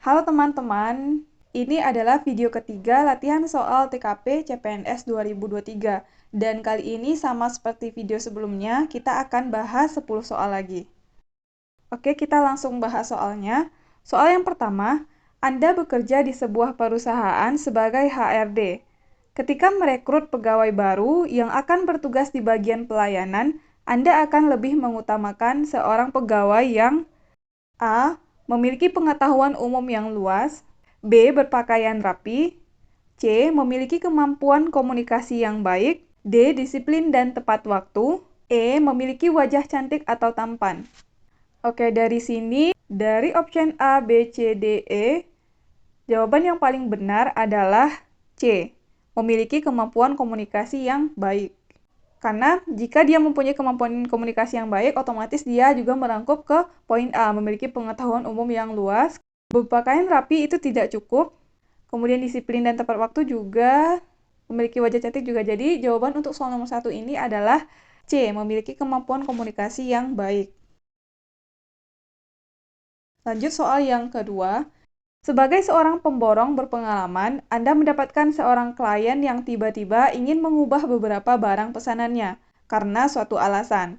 Halo teman-teman, ini adalah video ketiga latihan soal TKP CPNS 2023. Dan kali ini sama seperti video sebelumnya, kita akan bahas 10 soal lagi. Oke, kita langsung bahas soalnya. Soal yang pertama, Anda bekerja di sebuah perusahaan sebagai HRD. Ketika merekrut pegawai baru yang akan bertugas di bagian pelayanan, Anda akan lebih mengutamakan seorang pegawai yang A. Memiliki pengetahuan umum yang luas. B. Berpakaian rapi. C. Memiliki kemampuan komunikasi yang baik. D. Disiplin dan tepat waktu. E. Memiliki wajah cantik atau tampan. Oke, dari sini, dari option A, B, C, D, E, jawaban yang paling benar adalah C. Memiliki kemampuan komunikasi yang baik. Karena jika dia mempunyai kemampuan komunikasi yang baik, otomatis dia juga merangkup ke poin A, memiliki pengetahuan umum yang luas. Berpakaian rapi itu tidak cukup. Kemudian disiplin dan tepat waktu juga, memiliki wajah cantik juga. Jadi jawaban untuk soal nomor 1 ini adalah C, memiliki kemampuan komunikasi yang baik. Lanjut soal yang kedua. Sebagai seorang pemborong berpengalaman, Anda mendapatkan seorang klien yang tiba-tiba ingin mengubah beberapa barang pesanannya karena suatu alasan.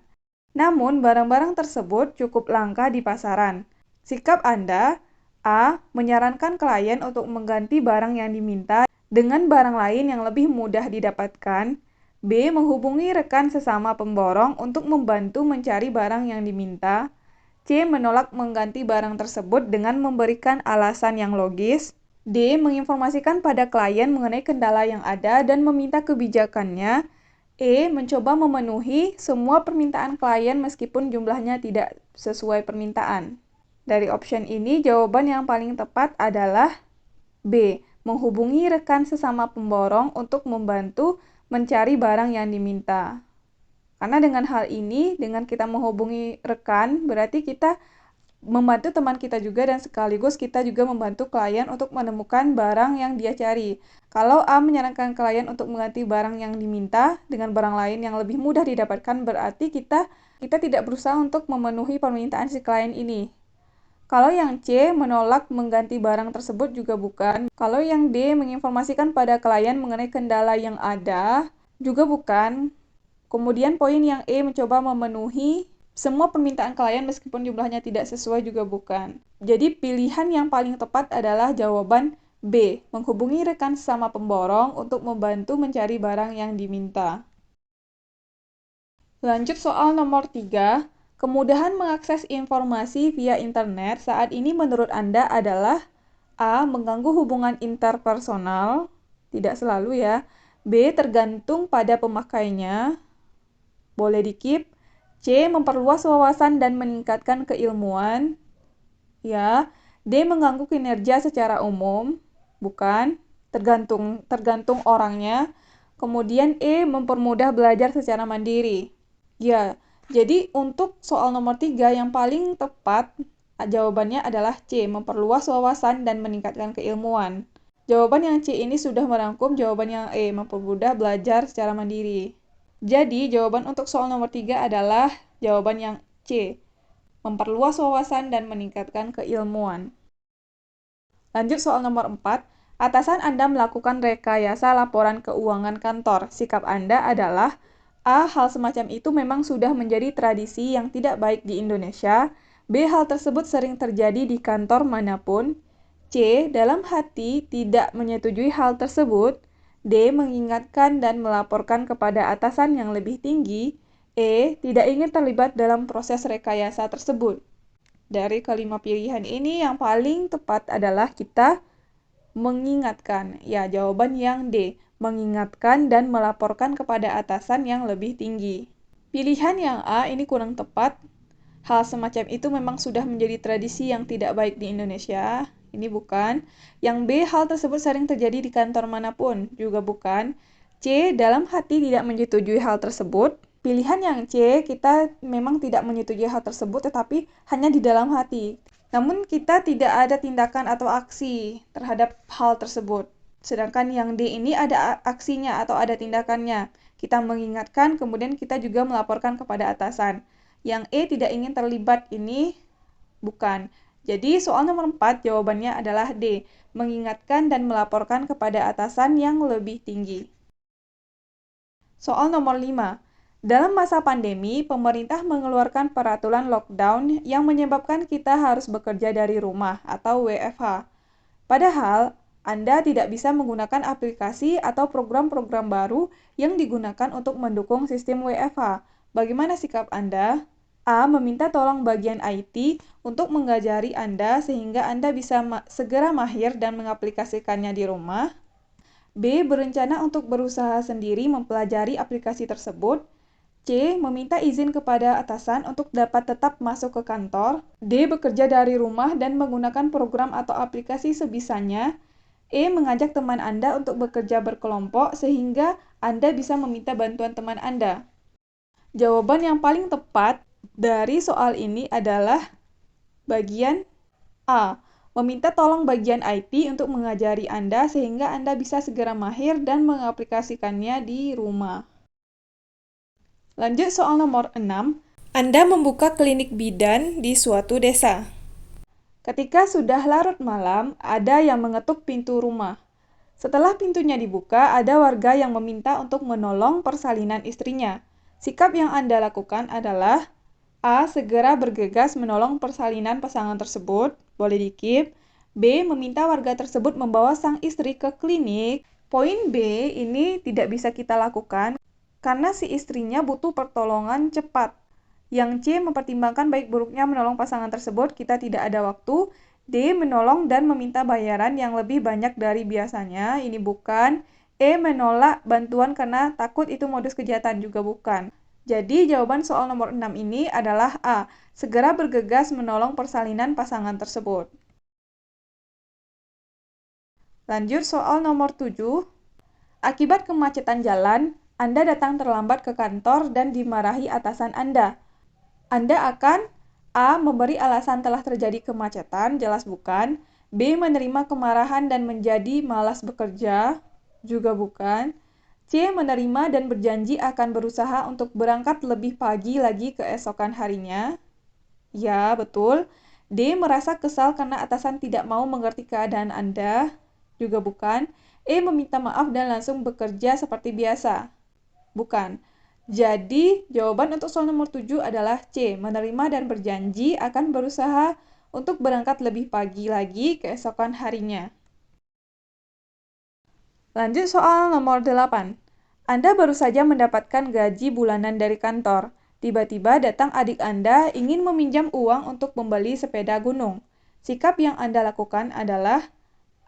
Namun, barang-barang tersebut cukup langka di pasaran. Sikap Anda, A. Menyarankan klien untuk mengganti barang yang diminta dengan barang lain yang lebih mudah didapatkan. B. Menghubungi rekan sesama pemborong untuk membantu mencari barang yang diminta. C. Menolak mengganti barang tersebut dengan memberikan alasan yang logis. D. Menginformasikan pada klien mengenai kendala yang ada dan meminta kebijakannya. E. Mencoba memenuhi semua permintaan klien meskipun jumlahnya tidak sesuai permintaan. Dari option ini, jawaban yang paling tepat adalah B. Menghubungi rekan sesama pemborong untuk membantu mencari barang yang diminta. Karena dengan hal ini, dengan kita menghubungi rekan, berarti kita membantu teman kita juga dan sekaligus kita juga membantu klien untuk menemukan barang yang dia cari. Kalau A menyarankan klien untuk mengganti barang yang diminta dengan barang lain yang lebih mudah didapatkan, berarti kita tidak berusaha untuk memenuhi permintaan si klien ini. Kalau yang C menolak mengganti barang tersebut juga bukan. Kalau yang D menginformasikan pada klien mengenai kendala yang ada juga bukan. Kemudian poin yang E mencoba memenuhi semua permintaan klien meskipun jumlahnya tidak sesuai juga bukan. Jadi pilihan yang paling tepat adalah jawaban B, menghubungi rekan sesama pemborong untuk membantu mencari barang yang diminta. Lanjut soal nomor 3. Kemudahan mengakses informasi via internet saat ini menurut Anda adalah A. Mengganggu hubungan interpersonal, tidak selalu ya. B. Tergantung pada pemakainya, boleh di-keep. C. Memperluas wawasan dan meningkatkan keilmuan. Ya. D. Mengganggu kinerja secara umum. Bukan. Tergantung orangnya. Kemudian E. Mempermudah belajar secara mandiri. Ya. Jadi untuk soal nomor 3 yang paling tepat jawabannya adalah C. Memperluas wawasan dan meningkatkan keilmuan. Jawaban yang C ini sudah merangkum jawaban yang E. Mempermudah belajar secara mandiri. Jadi, jawaban untuk soal nomor 3 adalah jawaban yang C, memperluas wawasan dan meningkatkan keilmuan. Lanjut soal nomor 4, atasan Anda melakukan rekayasa laporan keuangan kantor. Sikap Anda adalah A. Hal semacam itu memang sudah menjadi tradisi yang tidak baik di Indonesia. B. Hal tersebut sering terjadi di kantor manapun. C. Dalam hati tidak menyetujui hal tersebut. D. Mengingatkan dan melaporkan kepada atasan yang lebih tinggi. E. Tidak ingin terlibat dalam proses rekayasa tersebut. Dari kelima pilihan ini yang paling tepat adalah kita mengingatkan. Ya, jawaban yang D. Mengingatkan dan melaporkan kepada atasan yang lebih tinggi. Pilihan yang A ini kurang tepat. Hal semacam itu memang sudah menjadi tradisi yang tidak baik di Indonesia. Ini bukan. Yang B, hal tersebut sering terjadi di kantor manapun. Juga bukan. C, dalam hati tidak menyetujui hal tersebut. Pilihan yang C, kita memang tidak menyetujui hal tersebut, tetapi hanya di dalam hati. Namun kita tidak ada tindakan atau aksi terhadap hal tersebut. Sedangkan yang D ini ada aksinya atau ada tindakannya. Kita mengingatkan, kemudian kita juga melaporkan kepada atasan. Yang E tidak ingin terlibat ini bukan. Jadi soal nomor 4 jawabannya adalah D, mengingatkan dan melaporkan kepada atasan yang lebih tinggi. Soal nomor 5. Dalam masa pandemi, pemerintah mengeluarkan peraturan lockdown yang menyebabkan kita harus bekerja dari rumah atau WFH. Padahal, Anda tidak bisa menggunakan aplikasi atau program-program baru yang digunakan untuk mendukung sistem WFH. Bagaimana sikap Anda? A. Meminta tolong bagian IT untuk mengajari Anda sehingga Anda bisa segera mahir dan mengaplikasikannya di rumah. B. Berencana untuk berusaha sendiri mempelajari aplikasi tersebut. C. Meminta izin kepada atasan untuk dapat tetap masuk ke kantor. D. Bekerja dari rumah dan menggunakan program atau aplikasi sebisanya. E. Mengajak teman Anda untuk bekerja berkelompok sehingga Anda bisa meminta bantuan teman Anda. Jawaban yang paling tepat dari soal ini adalah bagian A. Meminta tolong bagian IT untuk mengajari Anda sehingga Anda bisa segera mahir dan mengaplikasikannya di rumah. Lanjut soal nomor 6. Anda membuka klinik bidan di suatu desa. Ketika sudah larut malam, ada yang mengetuk pintu rumah. Setelah pintunya dibuka, ada warga yang meminta untuk menolong persalinan istrinya. Sikap yang Anda lakukan adalah A. Segera bergegas menolong persalinan pasangan tersebut, boleh di-keep. B. Meminta warga tersebut membawa sang istri ke klinik. Poin B ini tidak bisa kita lakukan karena si istrinya butuh pertolongan cepat. Yang C. Mempertimbangkan baik buruknya menolong pasangan tersebut, kita tidak ada waktu. D. Menolong dan meminta bayaran yang lebih banyak dari biasanya, ini bukan. E. Menolak bantuan karena takut itu modus kejahatan, juga bukan. Jadi jawaban soal nomor 6 ini adalah A. Segera bergegas menolong persalinan pasangan tersebut. Lanjut soal nomor 7. Akibat kemacetan jalan, Anda datang terlambat ke kantor dan dimarahi atasan Anda. Anda akan A. Memberi alasan telah terjadi kemacetan, jelas bukan. B. Menerima kemarahan dan menjadi malas bekerja, juga bukan. C. Menerima dan berjanji akan berusaha untuk berangkat lebih pagi lagi keesokan harinya. Ya, betul. D. Merasa kesal karena atasan tidak mau mengerti keadaan Anda, juga bukan. E. Meminta maaf dan langsung bekerja seperti biasa. Bukan. Jadi, jawaban untuk soal nomor 7 adalah C. Menerima dan berjanji akan berusaha untuk berangkat lebih pagi lagi keesokan harinya. Lanjut soal nomor 8. Anda baru saja mendapatkan gaji bulanan dari kantor. Tiba-tiba datang adik Anda ingin meminjam uang untuk membeli sepeda gunung. Sikap yang Anda lakukan adalah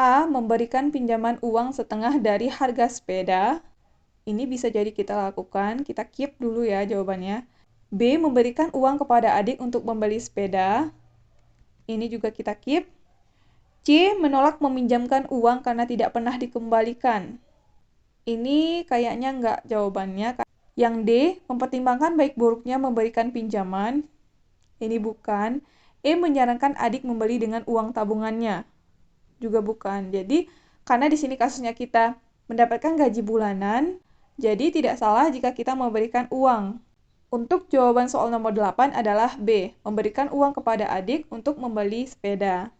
A. Memberikan pinjaman uang setengah dari harga sepeda. Ini bisa jadi kita lakukan, kita keep dulu ya jawabannya. B. Memberikan uang kepada adik untuk membeli sepeda. Ini juga kita keep. C. Menolak meminjamkan uang karena tidak pernah dikembalikan. Ini kayaknya enggak jawabannya. Yang D. Mempertimbangkan baik buruknya memberikan pinjaman. Ini bukan. E. Menyarankan adik membeli dengan uang tabungannya. Juga bukan. Jadi, karena di sini kasusnya kita mendapatkan gaji bulanan, jadi tidak salah jika kita memberikan uang. Untuk jawaban soal nomor 8 adalah B. Memberikan uang kepada adik untuk membeli sepeda.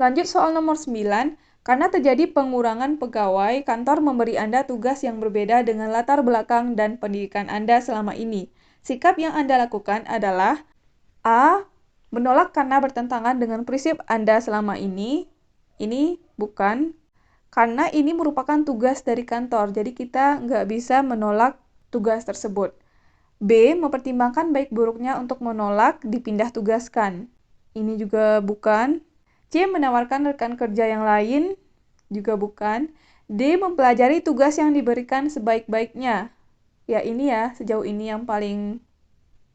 Lanjut soal nomor 9. Karena terjadi pengurangan pegawai, kantor memberi Anda tugas yang berbeda dengan latar belakang dan pendidikan Anda selama ini. Sikap yang Anda lakukan adalah A. Menolak karena bertentangan dengan prinsip Anda selama ini. Ini bukan. Karena ini merupakan tugas dari kantor, jadi kita nggak bisa menolak tugas tersebut. B. Mempertimbangkan baik buruknya untuk menolak dipindah tugaskan. Ini juga bukan. C. Menawarkan rekan kerja yang lain, juga bukan. D. Mempelajari tugas yang diberikan sebaik-baiknya. Ya ini ya, sejauh ini yang paling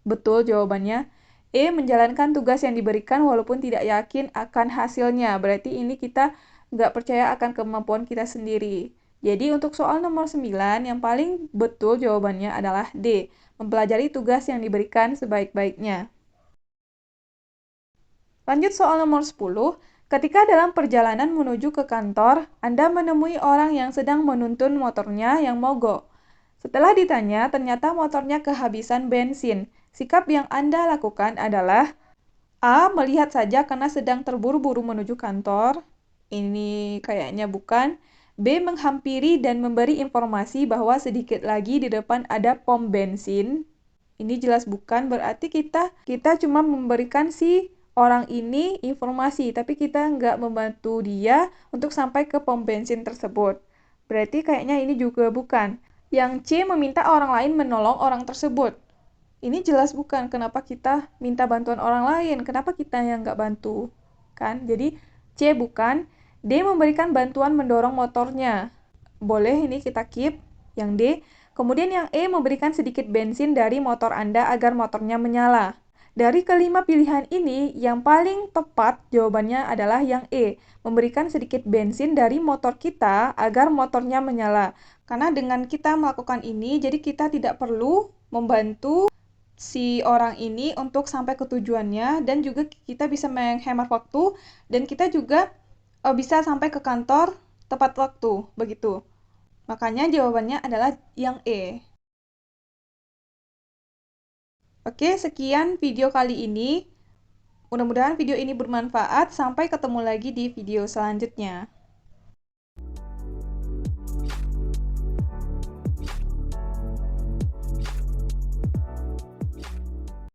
betul jawabannya. E. Menjalankan tugas yang diberikan walaupun tidak yakin akan hasilnya. Berarti ini kita nggak percaya akan kemampuan kita sendiri. Jadi untuk soal nomor 9, yang paling betul jawabannya adalah D. Mempelajari tugas yang diberikan sebaik-baiknya. Lanjut soal nomor 10. Ketika dalam perjalanan menuju ke kantor, Anda menemui orang yang sedang menuntun motornya yang mogok. Setelah ditanya, ternyata motornya kehabisan bensin. Sikap yang Anda lakukan adalah A melihat saja karena sedang terburu-buru menuju kantor. Ini kayaknya bukan. B menghampiri dan memberi informasi bahwa sedikit lagi di depan ada pom bensin. Ini jelas bukan, berarti kita cuma memberikan si orang ini informasi, tapi kita nggak membantu dia untuk sampai ke pom bensin tersebut. Berarti kayaknya ini juga bukan. Yang C meminta orang lain menolong orang tersebut. Ini jelas bukan. Kenapa kita minta bantuan orang lain? Kenapa kita yang nggak bantu? Kan? Jadi C bukan. D memberikan bantuan mendorong motornya. Boleh ini kita keep. Yang D. Kemudian yang E memberikan sedikit bensin dari motor Anda agar motornya menyala. Dari kelima pilihan ini, yang paling tepat jawabannya adalah yang E, memberikan sedikit bensin dari motor kita agar motornya menyala. Karena dengan kita melakukan ini, jadi kita tidak perlu membantu si orang ini untuk sampai ke tujuannya, dan juga kita bisa menghemat waktu, dan kita juga bisa sampai ke kantor tepat waktu, begitu. Makanya jawabannya adalah yang E. Oke, sekian video kali ini. Mudah-mudahan video ini bermanfaat. Sampai ketemu lagi di video selanjutnya.